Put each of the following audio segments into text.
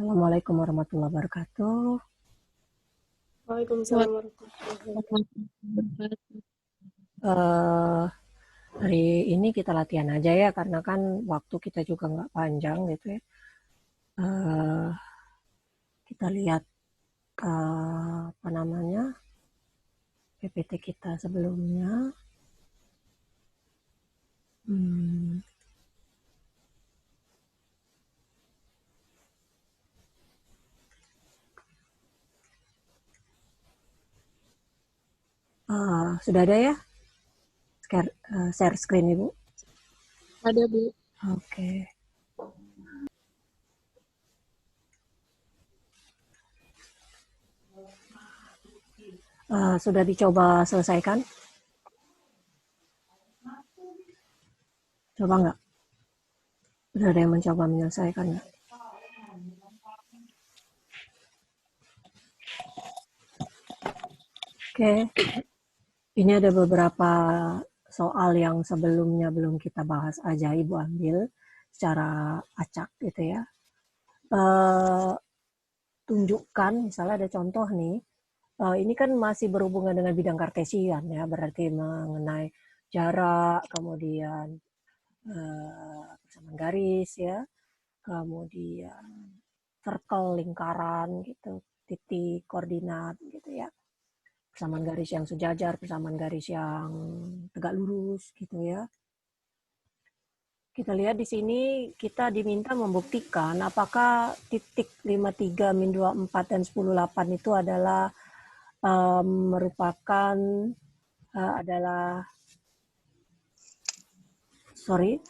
Assalamualaikum warahmatullahi wabarakatuh. Waalaikumsalam warahmatullahi wabarakatuh. Eh, Hari ini kita latihan aja ya, karena kan waktu kita juga nggak panjang gitu ya. Eh, Kita lihat apa namanya PPT kita sebelumnya. Hmm, sudah ada ya share screen Ibu? Ada, Bu. Oke. Sudah dicoba selesaikan? Coba nggak? Sudah ada yang mencoba menyelesaikan nggak? Oke. Ini ada beberapa soal yang sebelumnya belum kita bahas aja, Ibu ambil secara acak gitu ya. Tunjukkan, misalnya ada contoh nih, ini kan masih berhubungan dengan bidang kartesian ya, berarti mengenai jarak, kemudian persamaan garis ya, kemudian circle, lingkaran gitu, titik, koordinat gitu ya. Persamaan garis yang sejajar, persamaan garis yang tegak lurus gitu ya. Kita lihat di sini kita diminta membuktikan apakah titik 53, min 24 dan 108 itu adalah merupakan adalah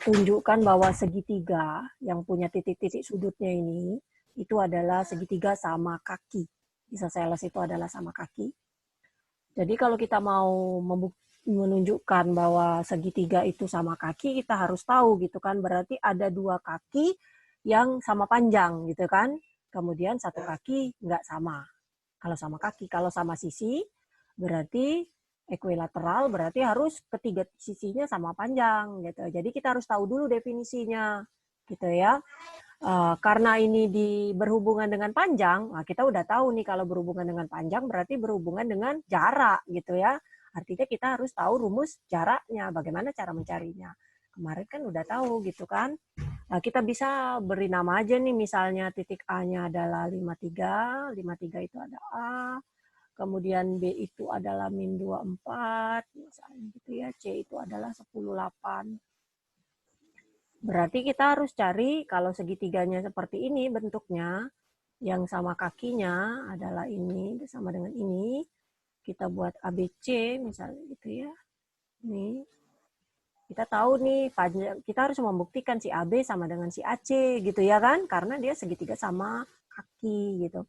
tunjukkan bahwa segitiga yang punya titik-titik sudutnya ini itu adalah segitiga sama kaki. Isosceles itu adalah sama kaki. Jadi kalau kita mau menunjukkan bahwa segitiga itu sama kaki, kita harus tahu gitu kan, berarti ada dua kaki yang sama panjang gitu kan, kemudian satu kaki nggak sama. Kalau sama kaki, kalau sama sisi berarti equilateral, berarti harus ketiga sisinya sama panjang gitu. Jadi kita harus tahu dulu definisinya gitu ya. Karena ini berhubungan dengan panjang, nah kita udah tahu nih kalau berhubungan dengan panjang berarti berhubungan dengan jarak gitu ya. Artinya kita harus tahu rumus jaraknya, bagaimana cara mencarinya. Kemarin kan udah tahu gitu kan. Nah, kita bisa beri nama aja nih, misalnya titik A-nya adalah 53, 53 itu ada A, kemudian B itu adalah min 24, misalnya gitu ya, C itu adalah 108. Berarti kita harus cari kalau segitiganya seperti ini bentuknya, yang sama kakinya adalah ini sama dengan ini, kita buat ABC misalnya gitu ya. Nih, kita tahu nih kita harus membuktikan si AB sama dengan si AC gitu ya kan, karena dia segitiga sama kaki gitu.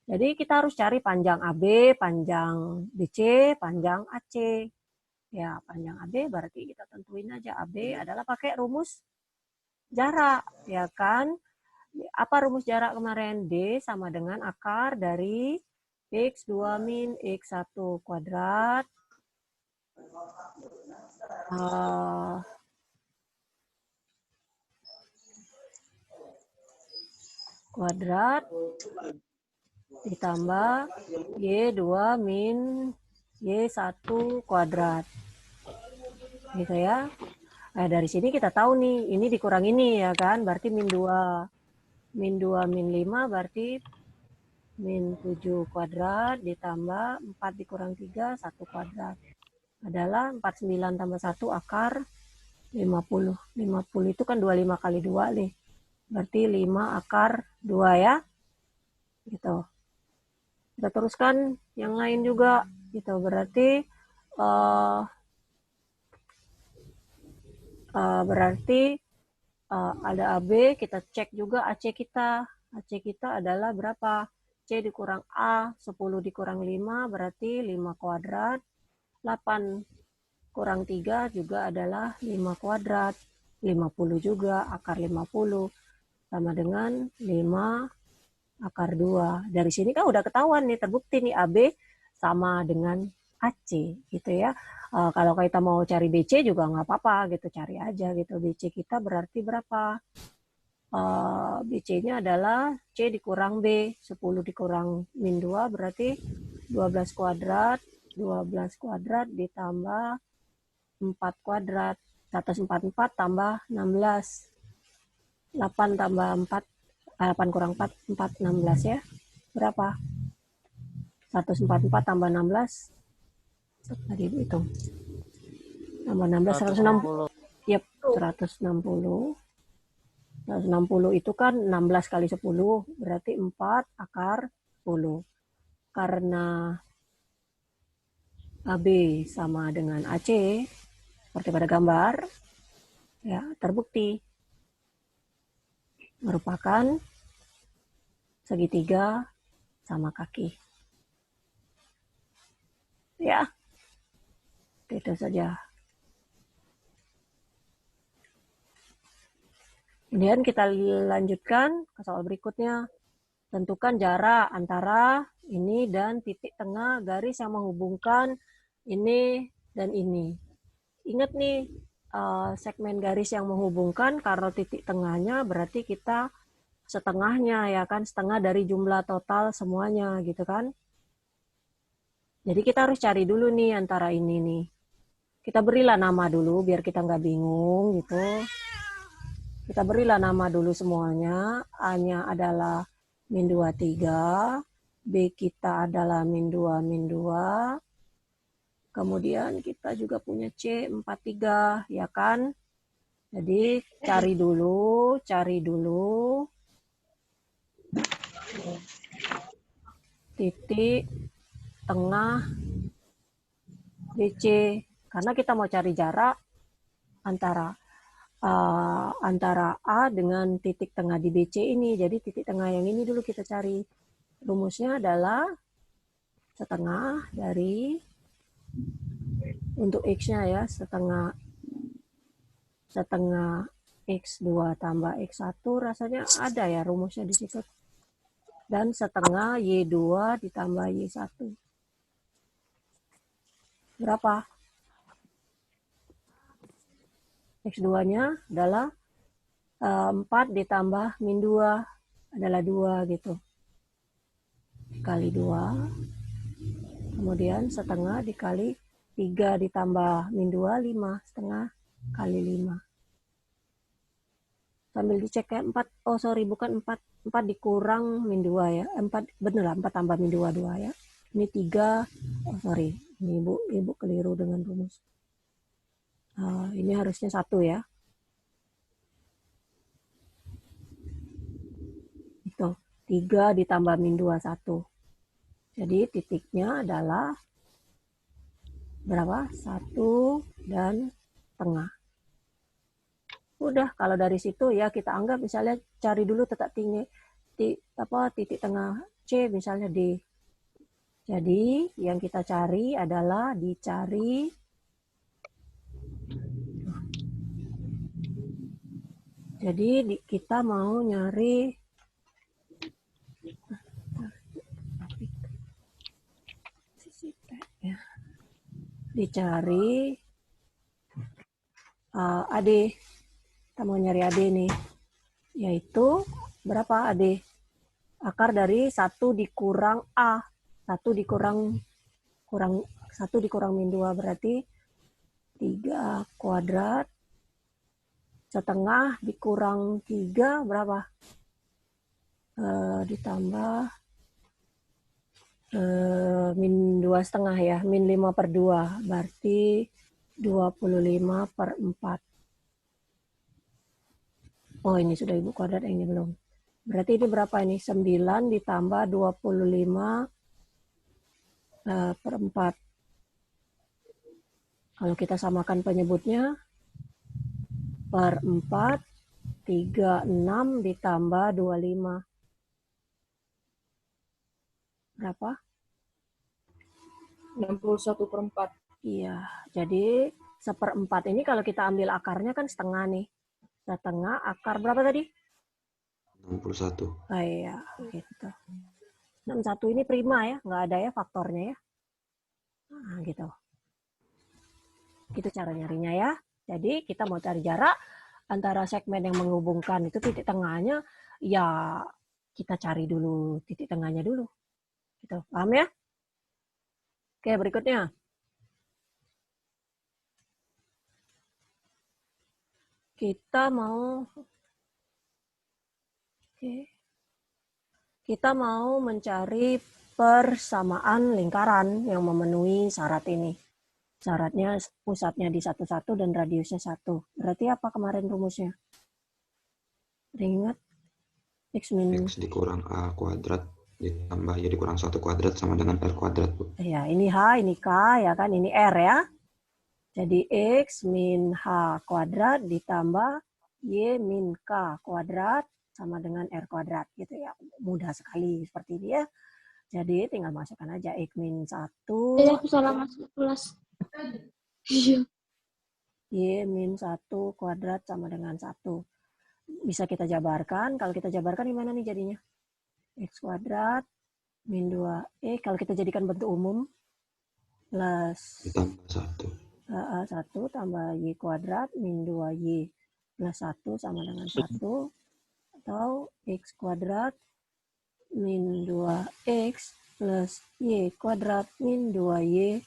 Jadi kita harus cari panjang AB, panjang BC, panjang AC. Ya, panjang AB berarti kita tentuin aja AB adalah pakai rumus jarak, ya kan? Apa rumus jarak kemarin? D sama dengan akar dari X2 min X1 kuadrat kuadrat ditambah Y2 min Y1 kuadrat. Gitu ya. Nah, dari sini kita tahu nih, ini dikurang ini ya kan, berarti min 2. Min 2 min 5 berarti min 7 kuadrat ditambah 4 dikurang 3, 1 kuadrat. Adalah 49 tambah 1 akar 50. 50 itu kan 25 kali 2 nih. Berarti 5 akar 2 ya. Gitu. Kita teruskan yang lain juga. Gitu. Berarti ada AB, kita cek juga AC kita. AC kita adalah berapa? C dikurang A, 10 dikurang 5, berarti 5 kuadrat. 8 kurang 3 juga adalah 5 kuadrat. 50 juga, akar 50. Sama dengan 5 akar 2. Dari sini kan udah ketahuan nih, terbukti nih AB sama dengan AC gitu ya. Kalau kita mau cari BC juga nggak apa-apa gitu, cari aja gitu. BC kita berarti berapa? BC-nya adalah C dikurang B. 10 dikurang min 2 berarti 12 kuadrat. 12 kuadrat ditambah 4 kuadrat. 144 tambah 16. 8 tambah 4, 8 kurang 4, 4, 16 ya. Berapa? 144 tambah 16. Tadi hitung. Tambah 16, 160. Yep, 160. 160 itu kan 16 kali 10, berarti 4 akar 10. Karena AB sama dengan AC, seperti pada gambar, ya terbukti merupakan segitiga sama kaki. Ya, itu saja. Kemudian kita lanjutkan ke soal berikutnya. Tentukan jarak antara ini dan titik tengah garis yang menghubungkan ini dan ini. Ingat nih, segmen garis yang menghubungkan, kalau titik tengahnya berarti kita setengahnya ya kan, setengah dari jumlah total semuanya gitu kan. Jadi kita harus cari dulu nih antara ini nih. Kita berilah nama dulu biar kita nggak bingung gitu. Kita berilah nama dulu semuanya. A-nya adalah min 2, 3. B kita adalah min 2, min 2. Kemudian kita juga punya C 4, 3, ya kan? Jadi cari dulu titik tengah BC. Karena kita mau cari jarak antara A dengan titik tengah di BC ini. Jadi titik tengah yang ini dulu kita cari. Rumusnya adalah setengah dari, untuk X-nya ya, setengah X2 tambah X1, rasanya ada ya rumusnya di situ. Dan setengah Y2 ditambah Y1. Berapa? X2-nya adalah 4 ditambah min 2 adalah 2 gitu. Kali 2. Kemudian setengah dikali 3 ditambah min 2, 5. Setengah kali 5. Sambil dicek ya, 4, oh sorry bukan 4. 4 dikurang min 2 ya. 4, bener lah, 4 tambah min 2, 2 ya. Ini 3, oh sorry. Ini ibu keliru dengan rumus. Ini harusnya 1 ya. Itu 3 ditambah min 2, 1. Jadi titiknya adalah berapa? 1 dan tengah. Udah, kalau dari situ ya kita anggap misalnya cari dulu tetap tinggi titik tengah C misalnya D. Jadi yang kita cari adalah dicari kita mau nyari dicari AD. Kita mau nyari AD nih, yaitu berapa AD? Akar dari 1 dikurang A. 1 dikurang min 2 berarti 3 kuadrat. Setengah dikurang 3 berapa? Ditambah min 2,5 ya, min 5 per 2 berarti 25 per 4. Oh ini sudah ibu kuadrat, ini belum. Berarti ini berapa ini? 9 ditambah 25 per 4. Kalau kita samakan penyebutnya, per 4, 36 ditambah 25. Berapa? 61 per 4. Iya, jadi 1/4 ini kalau kita ambil akarnya kan setengah nih. Setengah akar berapa tadi? 61. Oh iya, gitu. 61 ini prima ya, nggak ada ya faktornya ya. Nah, gitu. Gitu cara nyarinya ya. Jadi kita mau cari jarak antara segmen yang menghubungkan itu titik tengahnya, ya kita cari dulu titik tengahnya dulu. Gitu. Paham ya? Oke, berikutnya. Kita mau mencari persamaan lingkaran yang memenuhi syarat ini. Syaratnya pusatnya di 1, 1 dan radiusnya 1. Berarti apa kemarin rumusnya? Ingat? X dikurang A kuadrat ditambah Y dikurang 1 kuadrat sama dengan R kuadrat, Bu. Ya, ini H, ini K, ya kan? Ini R ya. Jadi X min H kuadrat ditambah Y min K kuadrat sama dengan R kuadrat. Gitu ya. Mudah sekali seperti ini ya. Jadi tinggal masukkan aja X min 1. Aku salah masuk kelas. Iya. Y min 1 kuadrat sama dengan 1. Bisa kita jabarkan. Kalau kita jabarkan gimana nih jadinya? X kuadrat min 2. Kalau kita jadikan bentuk umum. Plus Ditambah 1. 1 tambah Y kuadrat min 2Y plus 1 sama dengan 1. Atau X kuadrat min 2X plus Y kuadrat min 2Y.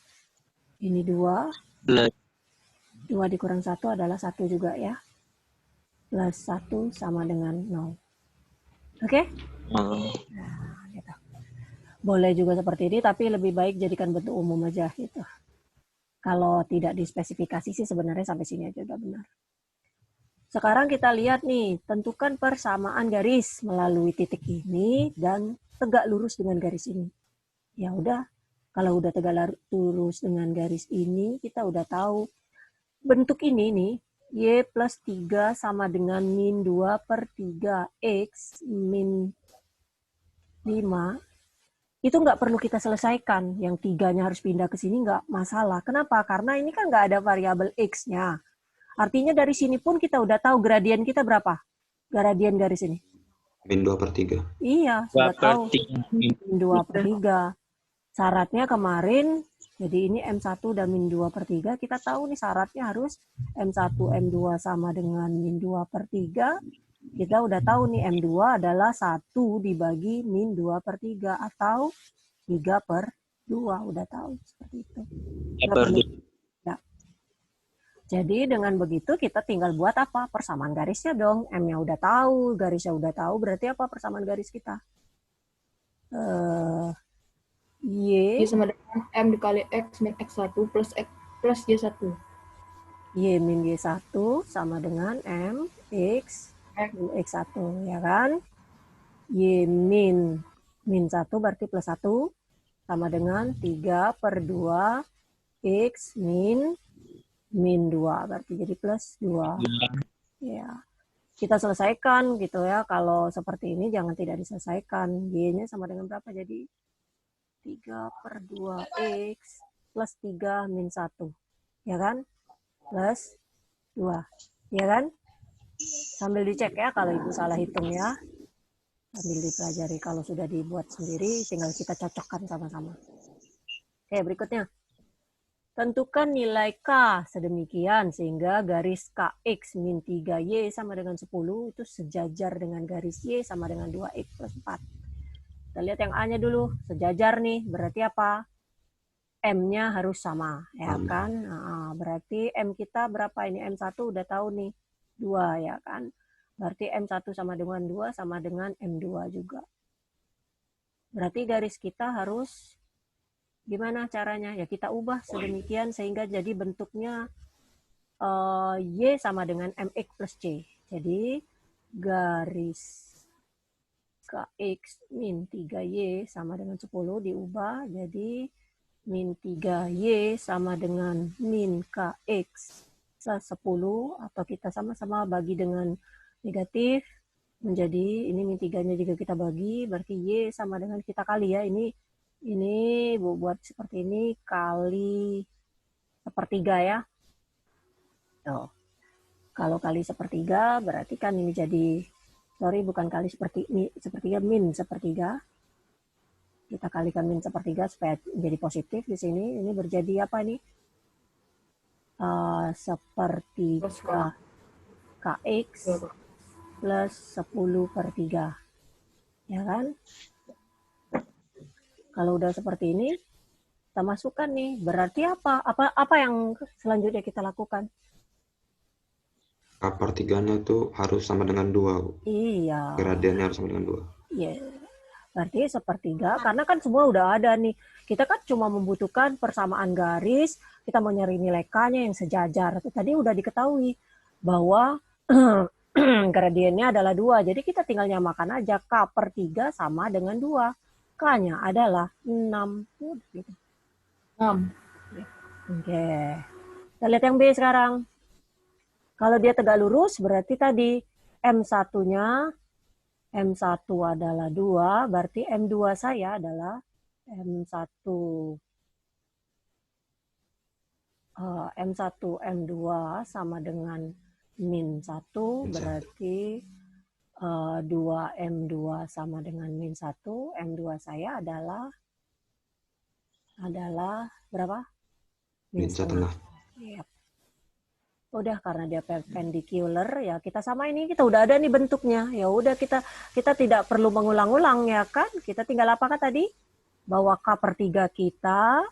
Ini 2. 2 dikurang 1 adalah 1 juga ya. Plus 1 sama dengan 0. Oke? Nah, gitu. Boleh juga seperti ini, tapi lebih baik jadikan bentuk umum aja gitu. Kalau tidak dispesifikasi sih sebenarnya sampai sini aja udah benar. Sekarang kita lihat nih, tentukan persamaan garis melalui titik ini dan tegak lurus dengan garis ini. Ya udah, kalau udah tegak lurus dengan garis ini, kita udah tahu bentuk ini nih, Y plus 3 sama dengan min 2 per 3 X min 5. Itu nggak perlu kita selesaikan. Yang 3-nya harus pindah ke sini nggak masalah. Kenapa? Karena ini kan nggak ada variabel X-nya. Artinya dari sini pun kita udah tahu gradien kita berapa. Gradien garis ini. Min 2 per 3. Iya, sudah tahu. Min 2 per 3. Syaratnya kemarin, jadi ini M1 dan min 2 per 3. Kita tahu nih syaratnya harus M1, M2 sama dengan min 2 per 3. Kita udah tahu nih M2 adalah 1 dibagi min 2 per 3 atau 3 per 2. Udah tahu seperti itu. Ya. Jadi dengan begitu kita tinggal buat apa? Persamaan garisnya dong. M-nya udah tahu, garisnya udah tahu. Berarti apa persamaan garis kita? Y sama dengan M dikali X min X1 plus X plus Y1. Y min Y1 sama dengan M X min X1, ya kan? Y min 1 berarti plus 1 sama dengan 3 per 2 X min 2 berarti jadi plus 2. Ya. Kita selesaikan gitu ya. Kalau seperti ini jangan tidak diselesaikan. Y-nya sama dengan berapa? Jadi 3 per 2 X plus 3 min 1. Ya kan? Plus 2. Ya kan? Sambil dicek ya kalau Ibu salah hitung ya. Sambil dipelajari. Kalau sudah dibuat sendiri, tinggal kita cocokkan sama-sama. Oke, berikutnya. Tentukan nilai K sedemikian sehingga garis KX min 3Y sama dengan 10 itu sejajar dengan garis Y sama dengan 2X plus 4. Kita lihat yang A-nya dulu. Sejajar nih. Berarti apa? M-nya harus sama. Ya kan? Nah, berarti M kita berapa ini? M1 udah tahu nih. 2 ya kan? Berarti M1 sama dengan 2 sama dengan M2 juga. Berarti garis kita harus gimana caranya? Ya kita ubah sedemikian sehingga jadi bentuknya Y sama dengan MX plus C. Jadi garis KX min 3Y sama dengan 10 diubah jadi min 3Y sama dengan min KX plus 10 atau kita sama-sama bagi dengan negatif menjadi ini min 3-nya juga kita bagi berarti Y sama dengan kita kali ya ini buat seperti ini kali sepertiga ya. Tuh. Kalau kali sepertiga berarti kan ini jadi bukan kali sepertiga min sepertiga. Kita kalikan min sepertiga supaya menjadi positif di sini. Ini berjadi apa ini? Sepertiga KX plus 10/3. Ya kan? Kalau udah seperti ini, kita masukkan nih. Berarti apa? Apa yang selanjutnya kita lakukan? K/3-nya itu harus sama dengan 2, Bu. Iya. Gradiennya harus sama dengan 2. Iya. Berarti sepertiga, karena kan semua udah ada nih. Kita kan cuma membutuhkan persamaan garis, kita mau nyari nilai K-nya yang sejajar. Tadi udah diketahui bahwa gradiennya adalah 2. Jadi kita tinggal nyamakan aja. K/3 sama dengan 2. K-nya adalah 6. Gitu. 6. Oke. Kita lihat yang B sekarang. Kalau dia tegak lurus, berarti tadi M1-nya, M1 adalah 2, berarti M2 saya adalah M1, M1, M2 sama dengan min 1, berarti 2M2 sama dengan min 1, M2 saya adalah berapa? Min setengah. Yep. Udah, karena dia perpendicular ya kita sama ini, kita udah ada nih bentuknya. Ya udah, kita tidak perlu mengulang-ulang ya kan? Kita tinggal apakah tadi? Bahwa K/3 kita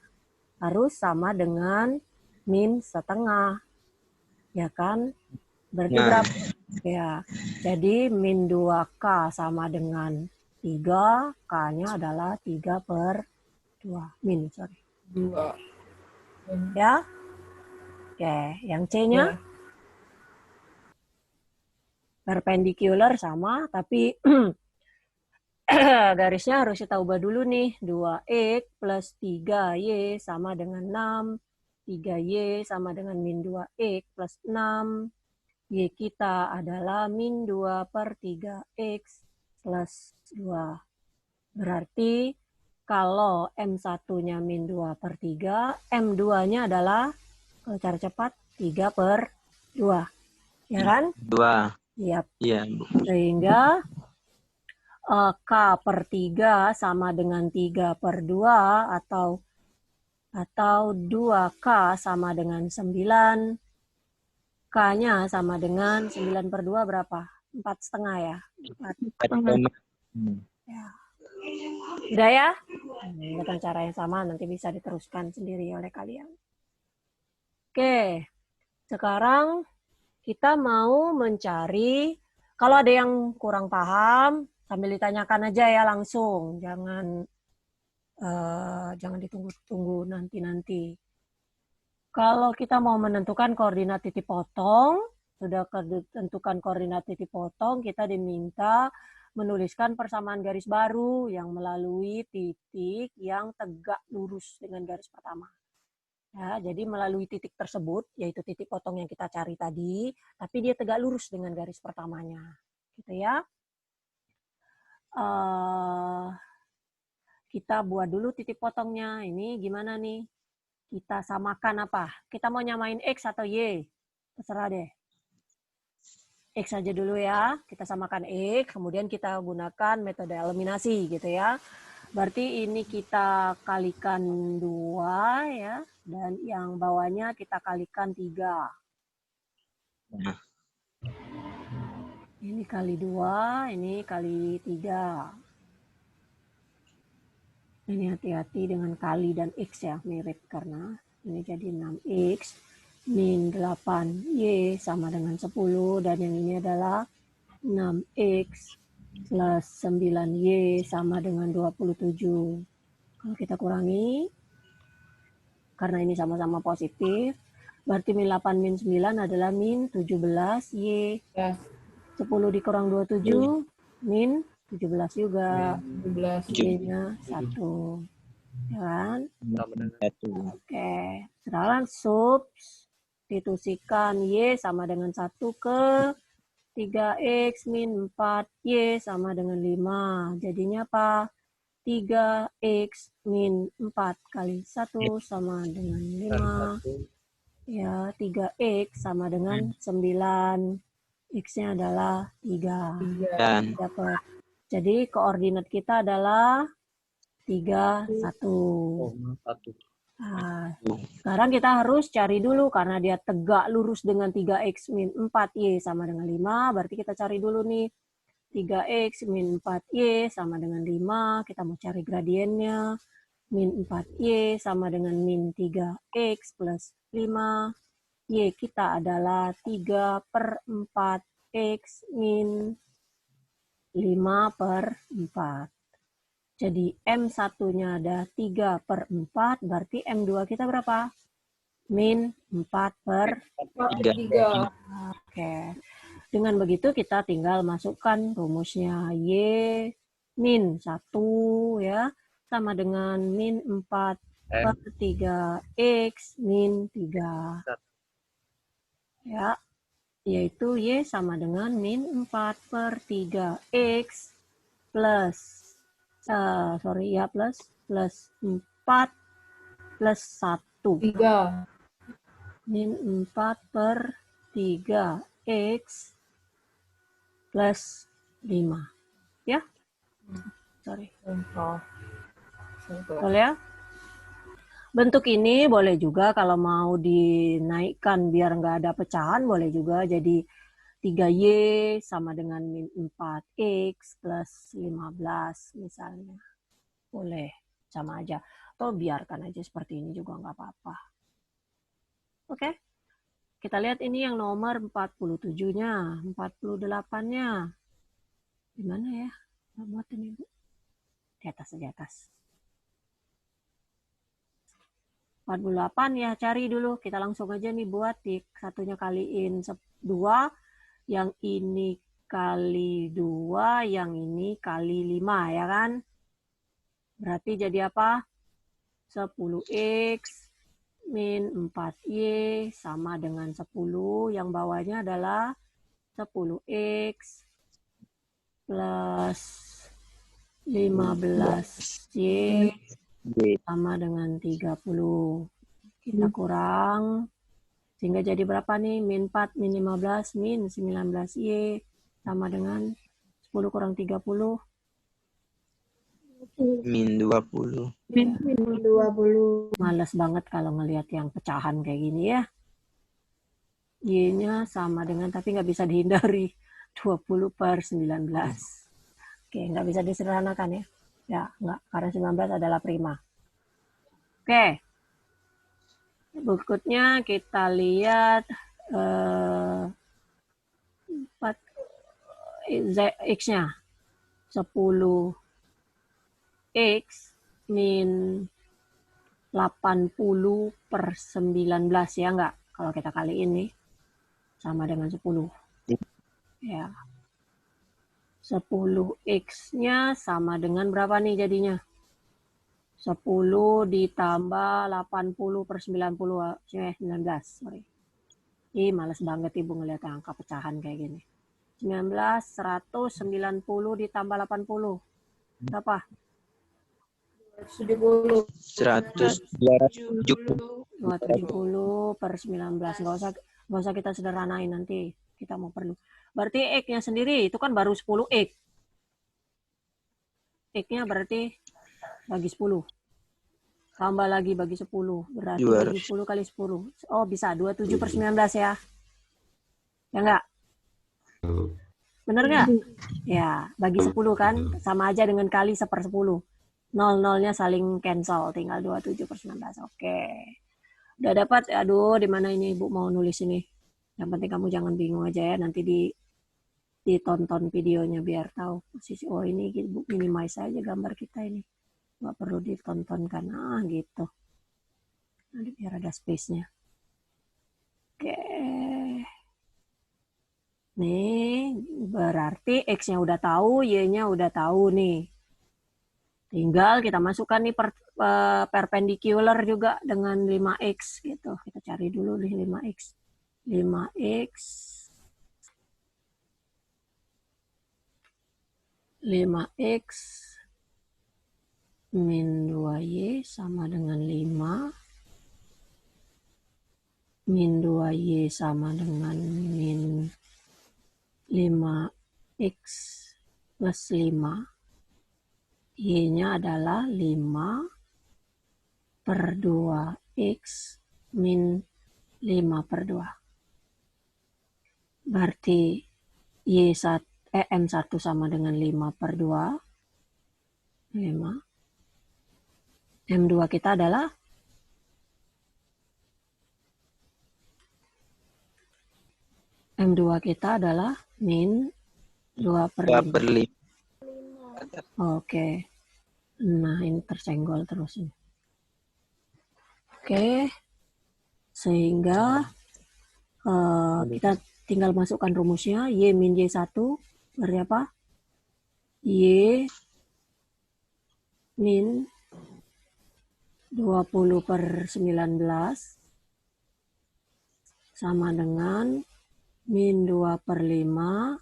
harus sama dengan min setengah. Ya kan? Berarti berapa? Ya. Jadi min 2K sama dengan 3, K-nya adalah 3/2. Min, sorry. 2. Ya. Oke, yang C-nya perpendicular sama, tapi garisnya harus kita ubah dulu nih. 2X plus 3Y sama dengan 6. 3Y sama dengan min 2X plus 6. Y kita adalah min 2/3X plus 2. Berarti kalau M1-nya min 2/3, M2-nya adalah, kalau cara cepat, 3/2. Ya kan? 2. Yap. Iya, Bu. Sehingga K/3 sama dengan 3/2 atau 2K sama dengan 9. K-nya sama dengan 9/2 berapa? 4,5 ya? 4,5. Ya. Udah ya? Dengan cara yang sama nanti bisa diteruskan sendiri oleh kalian. Oke, sekarang kita mau mencari, kalau ada yang kurang paham, sambil ditanyakan aja ya langsung, jangan ditunggu-tunggu nanti. Kalau kita mau menentukan koordinat titik potong, sudah tentukan koordinat titik potong, kita diminta menuliskan persamaan garis baru yang melalui titik yang tegak lurus dengan garis pertama. Ya, jadi melalui titik tersebut, yaitu titik potong yang kita cari tadi, tapi dia tegak lurus dengan garis pertamanya. Gitu ya. Kita buat dulu titik potongnya. Ini gimana nih? Kita samakan apa? Kita mau nyamain X atau Y? Terserah deh. X aja dulu ya. Kita samakan X, kemudian kita gunakan metode eliminasi gitu ya. Berarti ini kita kalikan 2 ya. Dan yang bawahnya kita kalikan 3. Nah. Ini kali 2, ini kali 3. Ini hati-hati dengan kali dan X ya, mirip karena ini jadi 6X min 8Y sama dengan 10, dan yang ini adalah 6X plus 9Y sama dengan 27. Kalau kita kurangi, karena ini sama-sama positif, berarti min 8 min 9 adalah min 17Y. 10 dikurang 27, min 17 juga. 17. Y-nya 1. Ya kan? Oke. Sekarang substitusikan Y sama dengan 1 ke 3X min 4Y sama dengan 5. Jadinya apa? 3X min 4 kali 1 sama dengan 5. Ya, 3X sama dengan 9. X-nya adalah 3. Dapat. Jadi koordinat kita adalah 3, 1. Nah, sekarang kita harus cari dulu karena dia tegak lurus dengan 3x min 4y sama dengan 5. Berarti kita cari dulu nih 3x min 4y sama dengan 5. Kita mau cari gradiennya. Min 4y sama dengan min 3x plus 5. Y kita adalah 3 per 4x min 5 per 4. Jadi M1-nya ada 3 per 4, berarti M2 kita berapa? Min 4 per 3. Oke. Dengan begitu kita tinggal masukkan rumusnya Y min 1 ya, sama dengan min 4 per 3X min 3. Ya, yaitu Y sama dengan min 4 per 3X plus plus 4 plus 1. 3. Min 4 per 3x plus 5. Ya? Sorry. Boleh ya? Bentuk ini boleh juga kalau mau dinaikkan biar nggak ada pecahan, boleh juga jadi 3y sama dengan min 4x plus 15 misalnya. Boleh, sama aja. Atau biarkan aja seperti ini juga nggak apa-apa. Oke, kita lihat ini yang nomor 47-nya, 48-nya. Di mana ya? Buat ini, Bu. Di atas. 48 ya, cari dulu. Kita langsung aja nih buat di satunya kaliin 2, yang ini kali 2, yang ini kali 5 ya kan? Berarti jadi apa? 10x min 4y sama dengan 10. Yang bawahnya adalah 10x plus 15y sama dengan 30. Kita kurang. Sehingga jadi berapa nih? Min 4, min 15, min 19y sama dengan 10 kurang 30. Min 20. Min 20. Males banget kalau ngelihat yang pecahan kayak gini ya. Y-nya sama dengan, tapi nggak bisa dihindari. 20 per 19. Oke, nggak bisa disederhanakan ya. Ya, nggak. Karena 19 adalah prima. Oke. Berikutnya kita lihat X-nya. 10X min 80 per 19 ya nggak? Kalau kita kaliin nih sama dengan 10. Ya. 10X-nya sama dengan berapa nih jadinya? 10 ditambah 80 per 90, 19. Sorry. Ih, males banget Ibu ngeliat angka pecahan kayak gini. 19, 190 ditambah 80. Berapa? 70. 270 per 19. Nggak usah kita sederhanain nanti. Kita mau perlu. Berarti X-nya sendiri itu kan baru 10X. X-nya berarti bagi 10. Tambah lagi bagi 10. Berarti bagi 10 kali 10. Oh, bisa. 27 per 19 ya. Ya enggak? Bener nggak? Ya, bagi 10 kan. Sama aja dengan kali 1/10. 0-0-nya saling cancel. Tinggal 27 per 19. Oke. Udah dapat? Aduh, di mana ini Ibu mau nulis ini? Yang penting kamu jangan bingung aja ya. Nanti ditonton videonya biar tahu posisi. Oh, ini Ibu minimize aja gambar kita ini. Nggak perlu ditonton kan. Gitu. Nanti biar ada space-nya. Oke. Nih, berarti X-nya udah tahu, Y-nya udah tahu nih. Tinggal kita masukkan nih perpendicular juga dengan 5X gitu. Kita cari dulu nih 5X. 5X min 2Y sama dengan 5. Min 2Y sama dengan min 5X plus 5. Y-nya adalah 5 per 2x min 5 per 2. Berarti M1 sama dengan 5 per 2. 5. M2 kita adalah min 2 per 2 5. per 5. Oke. Nah, ini tersenggol terus ini. Oke. Sehingga kita tinggal masukkan rumusnya. Y min Y1 berarti apa? Y min 20 per 19 sama dengan min 2 per 5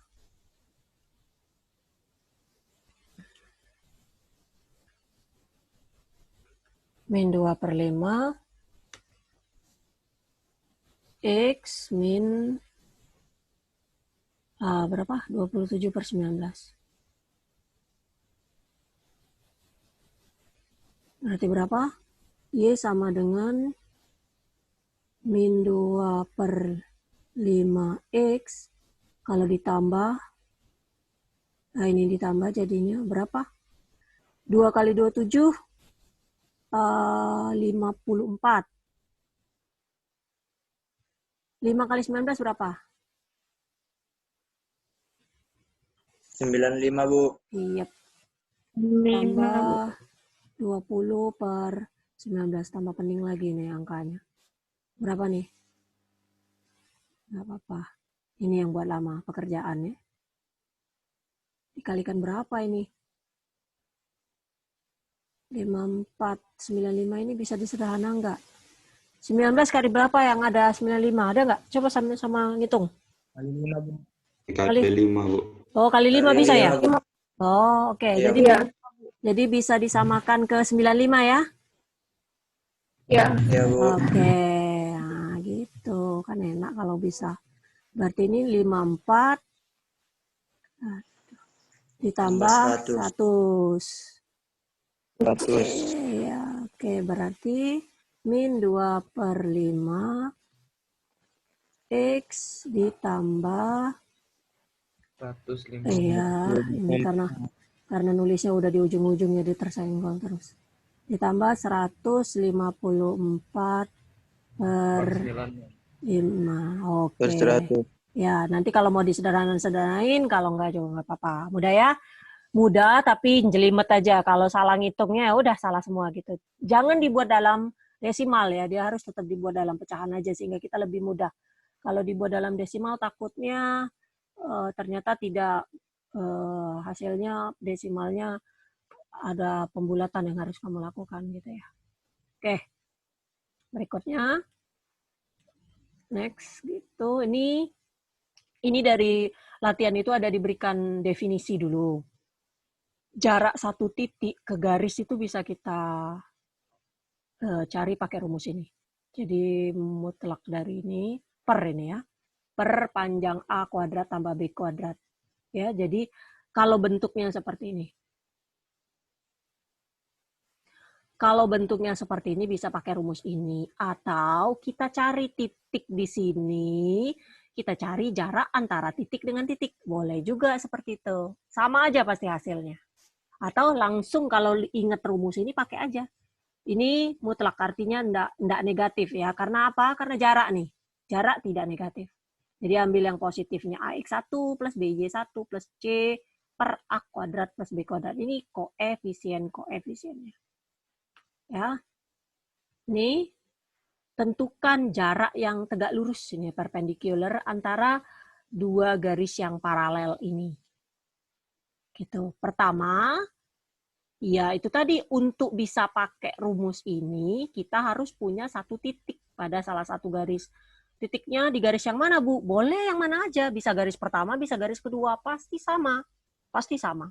min 2 per 5 X min berapa? 27 per 19. Berarti berapa? Y sama dengan min 2 per 5X. Kalau ditambah, nah ini ditambah jadinya berapa? 2 kali 27, 54. 5 kali 19 berapa? 95, Bu. Iya. Tambah 20 per 19. Tambah pening lagi nih angkanya. Berapa nih? Nggak apa-apa. Ini yang buat lama pekerjaannya. Dikalikan berapa ini? 5495 ini bisa disederhana enggak? 19 kali berapa yang ada 95? Ada nggak? Coba sama ngitung. Kali 5, Bu. Kali 5, Bu. Oh, kali 5 Kali bisa 5, ya? Bu. Oh, oke. Iya, Jadi bisa disamakan ke 95 ya? Ya. Iya, Bu. Oke. Nah, gitu. Kan enak kalau bisa. Berarti ini 54 ditambah 100. 100. Ya, oke. Berarti min 2 per 5 X ditambah 150. iya, ini karena nulisnya udah di ujung-ujung jadi tersenggol terus. Ditambah 154 per 5. Oke. Per 100. Ya, nanti kalau mau disederhanain, kalau enggak juga nggak apa-apa. Mudah ya? Mudah tapi jelimet aja. Kalau salah ngitungnya ya udah salah semua gitu. Jangan dibuat dalam desimal ya, dia harus tetap dibuat dalam pecahan aja sehingga kita lebih mudah. Kalau dibuat dalam desimal takutnya ternyata tidak hasilnya desimalnya ada pembulatan yang harus kamu lakukan gitu ya. Oke. Berikutnya next gitu. Ini dari latihan itu ada diberikan definisi dulu. Jarak satu titik ke garis itu bisa kita cari pakai rumus ini. Jadi mutlak dari ini per ini ya. Per panjang A kuadrat tambah B kuadrat. Ya, jadi kalau bentuknya seperti ini. Kalau bentuknya seperti ini bisa pakai rumus ini. Atau kita cari titik di sini, kita cari jarak antara titik dengan titik. Boleh juga seperti itu. Sama aja pasti hasilnya. Atau langsung kalau ingat rumus ini pakai aja. Ini mutlak artinya enggak negatif ya. Karena apa? Karena jarak nih. Jarak tidak negatif. Jadi ambil yang positifnya AX1 plus BY1 plus C per A kuadrat plus B kuadrat. Ini koefisiennya. Ya. Ini tentukan jarak yang tegak lurus ini perpendicular antara dua garis yang paralel ini. Gitu. Pertama, ya itu tadi untuk bisa pakai rumus ini kita harus punya satu titik pada salah satu garis. Titiknya di garis yang mana, Bu? Boleh yang mana aja. Bisa garis pertama, bisa garis kedua. Pasti sama. Pasti sama.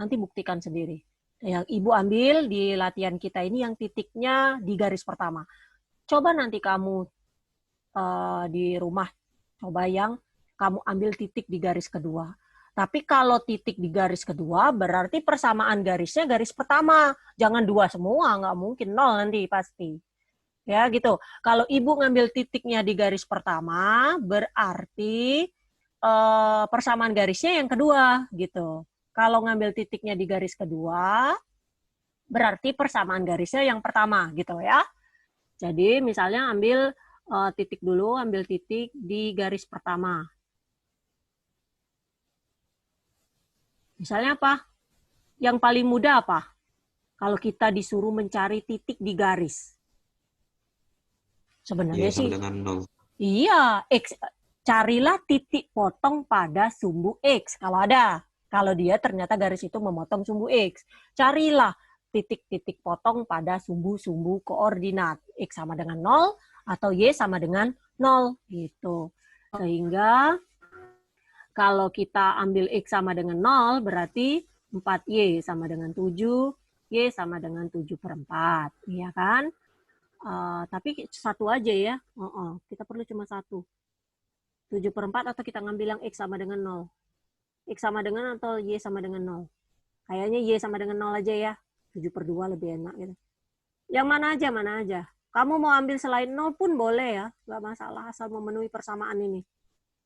Nanti buktikan sendiri. Yang Ibu ambil di latihan kita ini yang titiknya di garis pertama. Coba nanti kamu di rumah, coba yang kamu ambil titik di garis kedua. Tapi kalau titik di garis kedua, berarti persamaan garisnya garis pertama. Jangan 2 semua, nggak mungkin 0 nanti pasti. Ya gitu. Kalau ibu ngambil titiknya di garis pertama, berarti persamaan garisnya yang kedua gitu. Kalau ngambil titiknya di garis kedua, berarti persamaan garisnya yang pertama gitu ya. Jadi misalnya ambil titik dulu, ambil titik di garis pertama. Misalnya apa? Yang paling mudah apa? Kalau kita disuruh mencari titik di garis. Sebenarnya Y sama sih, dengan 0. iya, X. Carilah titik potong pada sumbu X. Kalau ada. Kalau dia ternyata garis itu memotong sumbu X. Carilah titik-titik potong pada sumbu-sumbu koordinat. X sama dengan 0 atau Y sama dengan 0. Gitu. Sehingga kalau kita ambil X sama dengan 0, berarti 4Y sama dengan 7, Y sama dengan 7/4. Iya kan? Tapi satu aja ya. Kita perlu cuma satu. 7/4 atau kita ngambil yang X sama dengan 0. X sama dengan atau Y sama dengan 0. Kayaknya Y sama dengan 0 aja ya. 7/2 lebih enak gitu. Yang mana aja. Kamu mau ambil selain 0 pun boleh ya. Nggak masalah asal memenuhi persamaan ini.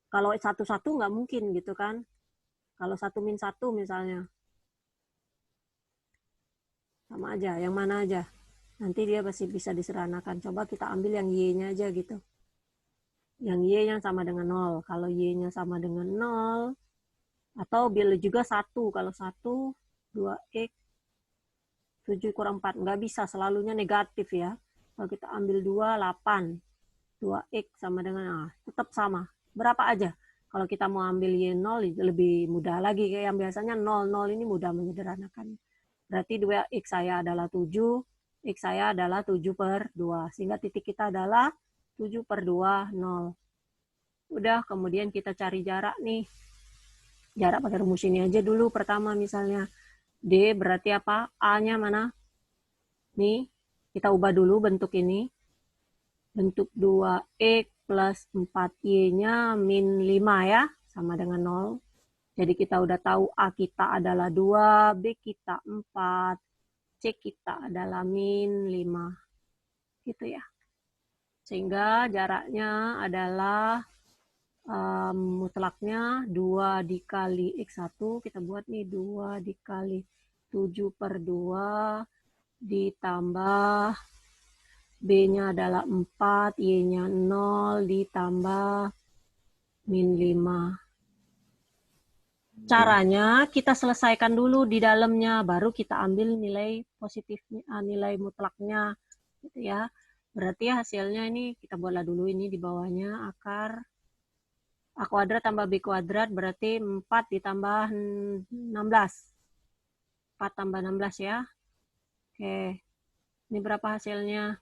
Kalau 1-1 nggak mungkin gitu kan. Kalau 1-1 misalnya. Sama aja, yang mana aja. Nanti dia pasti bisa disederhanakan. Coba kita ambil yang Y-nya aja gitu. Yang Y-nya sama dengan 0. Kalau Y-nya sama dengan 0, atau bila juga 1. Kalau 1, 2X, 7/4. Nggak bisa, selalunya negatif ya. Kalau kita ambil 2, 8. 2X sama dengan, tetap sama. Berapa aja. Kalau kita mau ambil Y0, lebih mudah lagi. Kayak yang biasanya 0. 0 ini mudah menyederhanakan. Berarti 2X saya adalah 7. X saya adalah 7/2. Sehingga titik kita adalah 7/2, 0. Udah, kemudian kita cari jarak nih. Jarak pakai rumus ini aja dulu. Pertama misalnya. D berarti apa? A-nya mana? Nih, kita ubah dulu bentuk ini. Bentuk 2X plus 4Y-nya min 5 ya. Sama dengan 0. Jadi kita udah tahu A kita adalah 2, B kita 4, C kita adalah min 5. Gitu ya. Sehingga jaraknya adalah mutlaknya 2 dikali X1. Kita buat nih 2 dikali 7/2 ditambah B-nya adalah 4, Y-nya 0 ditambah min 5. Caranya kita selesaikan dulu di dalamnya, baru kita ambil nilai positifnya, nilai mutlaknya, gitu ya. Berarti hasilnya ini kita buatlah dulu ini di bawahnya akar A kuadrat tambah B kuadrat berarti 4 ditambah 16. 4 tambah 16 ya. Oke. Ini berapa hasilnya?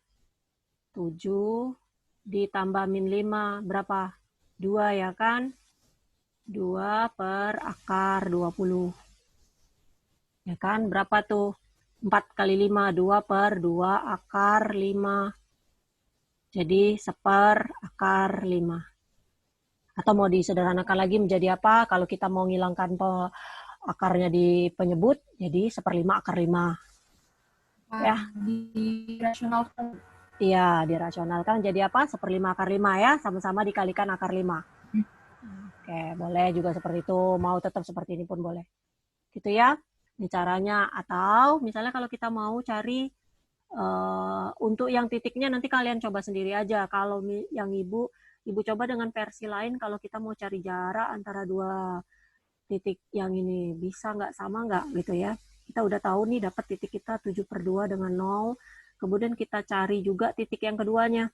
7 ditambah min 5 berapa? 2 ya kan? 2 per akar 20. Ya kan? Berapa tuh? 4 kali 5, 2 per 2 akar 5. Jadi 1/4 akar 5. Atau mau disederhanakan lagi menjadi apa? Kalau kita mau ngilangkan akarnya di penyebut, jadi 1/5 akar 5. Ya. Dirasionalkan. Iya, dirasionalkan jadi apa? 1/5 akar 5 ya, sama-sama dikalikan akar 5. Oke, boleh juga seperti itu. Mau tetap seperti ini pun boleh. Gitu ya. Ini caranya. Atau misalnya kalau kita mau cari untuk yang titiknya nanti kalian coba sendiri aja. Kalau yang ibu coba dengan versi lain kalau kita mau cari jarak antara dua titik yang ini bisa nggak, sama nggak gitu ya. Kita udah tahu nih dapat titik kita 7/2 dengan 0. Kemudian kita cari juga titik yang keduanya.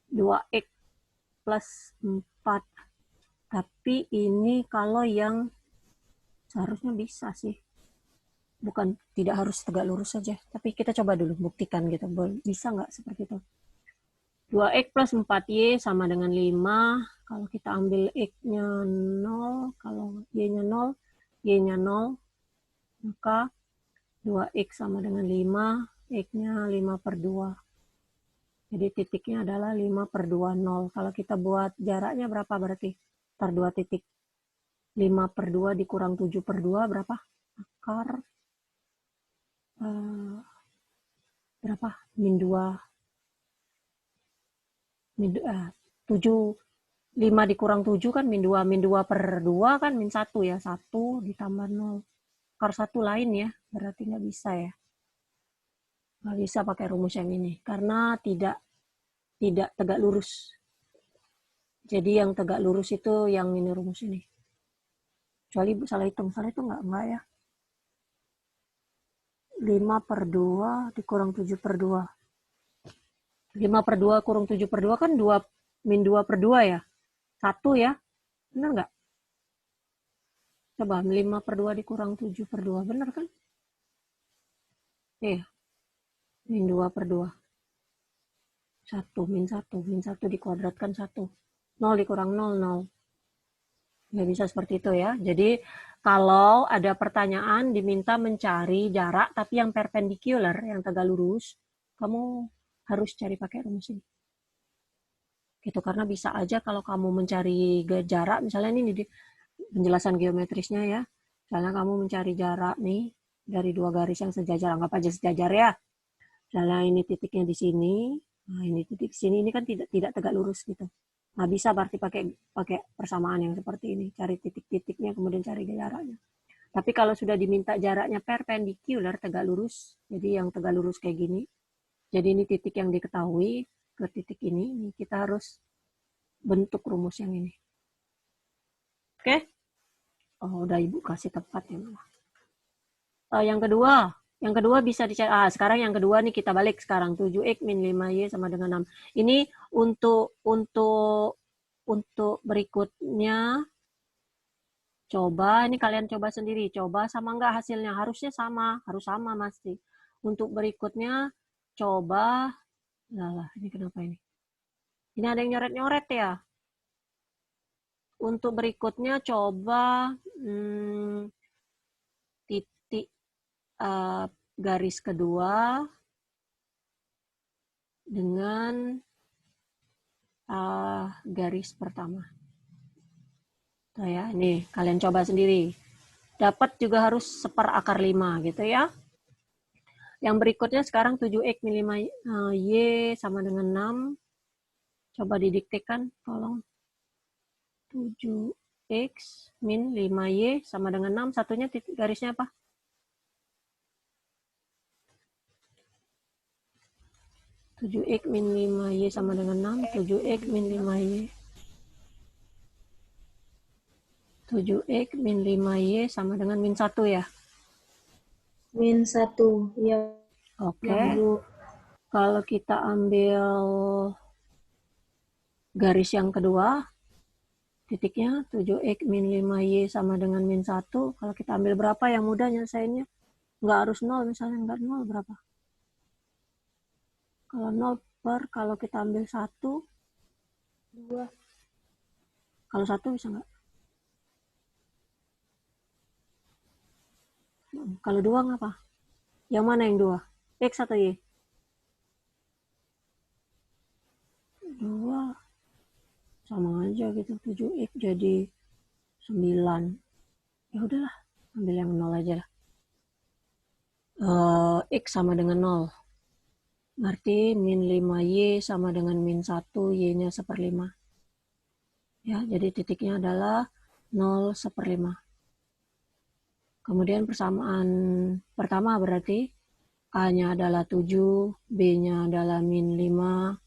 2X plus 4. Tapi ini kalau yang seharusnya bisa sih. Bukan, tidak harus tegak lurus saja. Tapi kita coba dulu buktikan gitu. Bisa nggak seperti itu? 2X plus 4Y sama dengan 5. Kalau kita ambil X-nya 0, kalau Y-nya 0, Y-nya 0, maka 2X sama dengan 5, X-nya 5/2. Jadi titiknya adalah 5/2, 0. Kalau kita buat jaraknya berapa berarti? Per 2 titik. 5/2 dikurang 7/2 berapa? Akar berapa? Min 2. 7. 5 dikurang 7 kan min 2. Min 2/2 kan min 1 ya. 1 ditambah 0. Akar 1 lain ya. Berarti nggak bisa ya. Nggak bisa pakai rumus yang ini. Karena tidak tegak lurus. Jadi yang tegak lurus itu yang ini rumus ini. Kecuali salah hitung nggak ya. 5/2 dikurang 7/2. 5/2 kurang 7/2 kan 2 min 2/2 ya. 1 ya. Benar nggak? Coba 5/2 dikurang 7/2. Benar kan? Iya. Min 2/2. 1 min 1. Min 1 dikuadratkan 1. 0 dikurang 0, 0. Nggak bisa seperti itu ya. Jadi kalau ada pertanyaan diminta mencari jarak tapi yang perpendicular, yang tegak lurus, kamu harus cari pakai rumus ini. Gitu, karena bisa aja kalau kamu mencari jarak, misalnya ini di penjelasan geometrisnya ya. Misalnya kamu mencari jarak nih dari dua garis yang sejajar, anggap aja sejajar ya. Misalnya ini titiknya di sini, nah ini titik sini, ini kan tidak tegak lurus gitu. Nah, bisa berarti pakai persamaan yang seperti ini. Cari titik-titiknya, kemudian cari jaraknya. Tapi kalau sudah diminta jaraknya perpendicular, tegak lurus, jadi yang tegak lurus kayak gini. Jadi ini titik yang diketahui, ke titik ini kita harus bentuk rumus yang ini. Oke? Oh, udah Ibu kasih tempat ya. Yang kedua bisa dicari. Sekarang yang kedua nih kita balik sekarang. 7x min 5y sama dengan 6. Ini untuk berikutnya, coba, ini kalian coba sendiri. Coba sama enggak hasilnya. Harusnya sama. Harus sama pasti. Untuk berikutnya, coba. Lah, ini kenapa ini? Ini ada yang nyoret-nyoret ya. Untuk berikutnya, coba titik garis kedua dengan garis pertama. Tuh ya, nih kalian coba sendiri. Dapat juga harus 1/5 gitu ya. Yang berikutnya sekarang 7x min 5y sama dengan 6. Coba didiktekan, tolong. 7x min 5y sama dengan 6. Satunya titik garisnya apa? 7x min 5y sama dengan 6. 7x min 5y. 7x min 5y sama dengan min 1 ya? Min 1. Ya. Oke. Kalau kita ambil garis yang kedua, titiknya 7x min 5y sama dengan min 1. Kalau kita ambil berapa yang mudah nyelesainnya? Nggak harus 0, misalnya nggak 0 berapa? Kalau 0 kalau kita ambil 1, 2. Kalau 1 bisa nggak? Kalau 2 ngapa? Yang mana yang 2? X atau Y? 2. Sama aja gitu. 7x jadi 9. Ya udahlah, ambil yang 0 aja lah. X sama dengan 0. Berarti min 5y sama dengan min 1, y-nya 1/5. Ya, jadi titiknya adalah 0/5. Kemudian persamaan pertama berarti A-nya adalah 7, B-nya adalah min 5,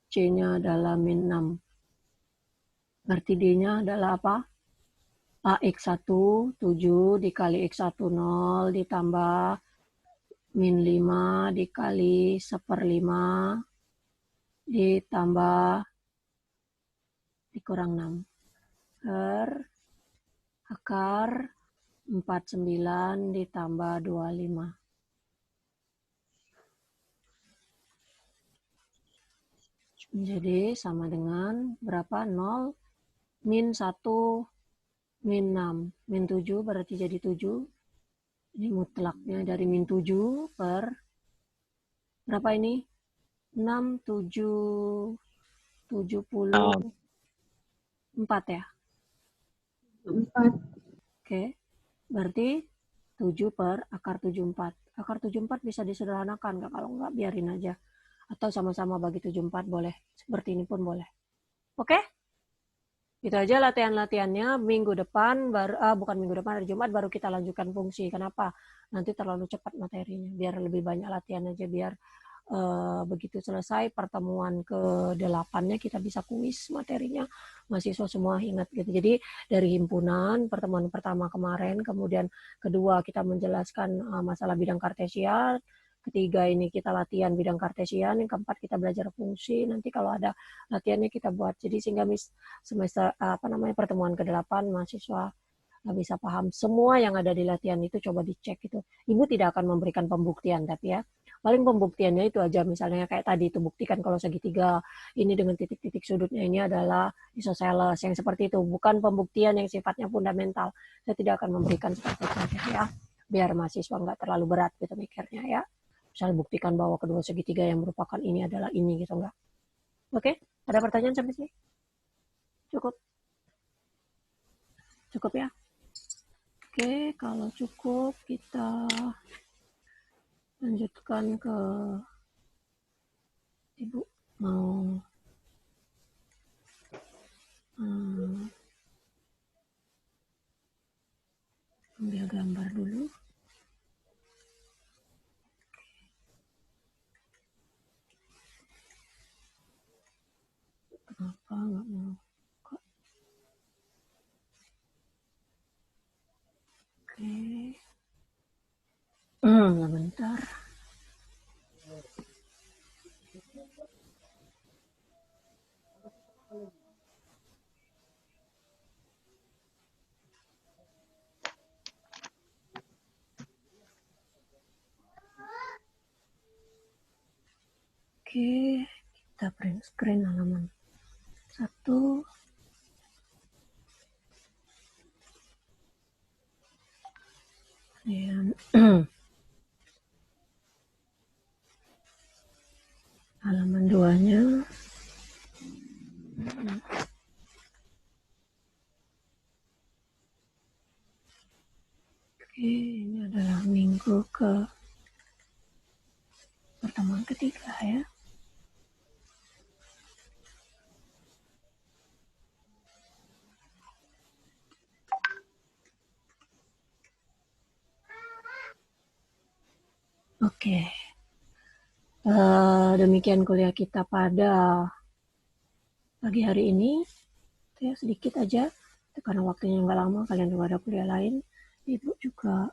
C-nya adalah min 6. Berarti D-nya adalah apa? AX1, 7 dikali X1, 0, ditambah min 5 dikali 1/5, ditambah dikurang 6. Per akar 49 ditambah 25. Jadi sama dengan berapa? 0, min 1, min 6. Min 7 berarti jadi 7. Ini mutlaknya dari min 7 per berapa ini? 6, 7, 74 ya? 4. Oke, berarti 7 per akar 74. Akar 74 bisa disederhanakan nggak? Kalau nggak, biarin aja. Atau sama-sama bagi 74 boleh. Seperti ini pun boleh. Oke? Itu aja latihan-latihannya. Minggu depan, bukan minggu depan, hari Jumat baru kita lanjutkan fungsi. Kenapa? Nanti terlalu cepat materinya. Biar lebih banyak latihan aja, biar begitu selesai pertemuan ke-8-nya kita bisa kuis materinya, mahasiswa semua ingat gitu. Jadi dari himpunan pertemuan pertama kemarin, kemudian kedua kita menjelaskan masalah bidang kartesian, ketiga ini kita latihan bidang kartesian, yang keempat kita belajar fungsi. Nanti kalau ada latihannya kita buat. Jadi sehingga semester pertemuan ke-8 mahasiswa bisa paham semua yang ada di latihan itu. Coba dicek itu. Ibu tidak akan memberikan pembuktian, tapi ya paling pembuktiannya itu aja, misalnya kayak tadi itu, buktikan kalau segitiga ini dengan titik-titik sudutnya ini adalah isosceles, yang seperti itu. Bukan pembuktian yang sifatnya fundamental. Saya tidak akan memberikan seperti itu ya, biar mahasiswa nggak terlalu berat gitu mikirnya ya. Misalnya buktikan bahwa kedua segitiga yang merupakan ini adalah ini gitu, enggak. Oke, ada pertanyaan sampai sini? Cukup? Cukup ya? Oke, kalau cukup kita lanjutkan ke Ibu. Mau ambil gambar dulu. Kenapa nggak mau? Oke. Bentar. Oke, kita print screen halaman 1. Dan halaman 2-nya. Oke, ini adalah minggu ke pertemuan ketiga ya. Oke. Demikian kuliah kita pada pagi hari ini. Ya, sedikit aja. Karena waktunya nggak lama, kalian juga ada kuliah lain. Ibu juga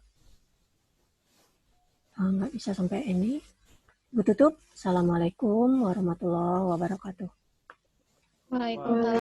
nggak bisa sampai ini. Ibu tutup. Assalamualaikum warahmatullahi wabarakatuh. Waalaikumsalam.